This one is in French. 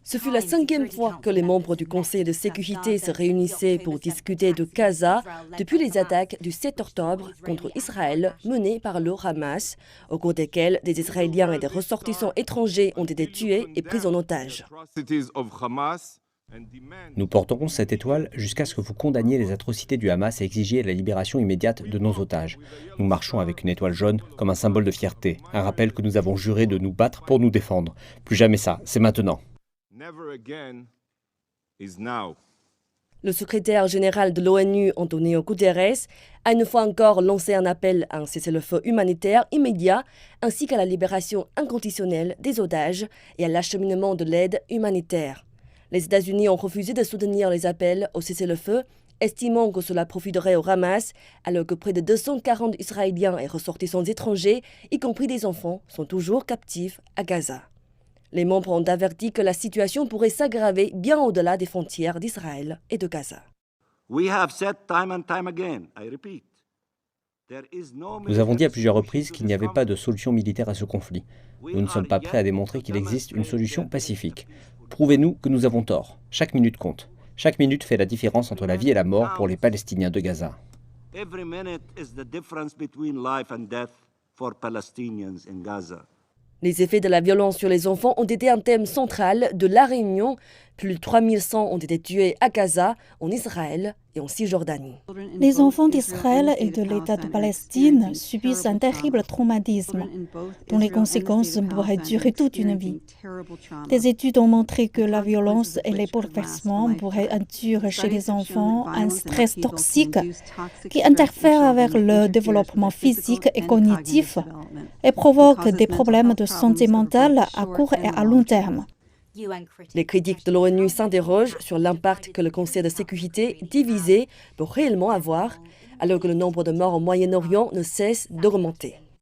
Ce fut la 5e fois que les membres du Conseil de sécurité se réunissaient pour discuter de Gaza depuis les attaques du 7 octobre contre Israël menées par le Hamas, au cours desquelles des Israéliens et des ressortissants étrangers ont été tués et pris en otage. Nous porterons cette étoile jusqu'à ce que vous condamniez les atrocités du Hamas et exigiez la libération immédiate de nos otages. Nous marchons avec une étoile jaune comme un symbole de fierté, un rappel que nous avons juré de nous battre pour nous défendre. Plus jamais ça, c'est maintenant. Le secrétaire général de l'ONU, Antonio Guterres, a une fois encore lancé un appel à un cessez-le-feu humanitaire immédiat ainsi qu'à la libération inconditionnelle des otages et à l'acheminement de l'aide humanitaire. Les États-Unis ont refusé de soutenir les appels au cessez-le-feu, estimant que cela profiterait au Hamas, alors que près de 240 Israéliens et ressortissants étrangers, y compris des enfants, sont toujours captifs à Gaza. Les membres ont averti que la situation pourrait s'aggraver bien au-delà des frontières d'Israël et de Gaza. Nous avons dit à plusieurs reprises qu'il n'y avait pas de solution militaire à ce conflit. Nous ne sommes pas prêts à démontrer qu'il existe une solution pacifique. Prouvez-nous que nous avons tort. Chaque minute compte. Chaque minute fait la différence entre la vie et la mort pour les Palestiniens de Gaza. Les effets de la violence sur les enfants ont été un thème central de la réunion. Plus de 3100 ont été tués à Gaza, en Israël et en Cisjordanie. Les enfants d'Israël et de l'État de Palestine subissent un terrible traumatisme dont les conséquences pourraient durer toute une vie. Des études ont montré que la violence et les bouleversements pourraient induire chez les enfants un stress toxique qui interfère avec le développement physique et cognitif et provoque des problèmes de santé mentale à court et à long terme. Les critiques de l'ONU s'interrogent sur l'impact que le Conseil de sécurité divisé peut réellement avoir, alors que le nombre de morts au Moyen-Orient ne cesse d'augmenter.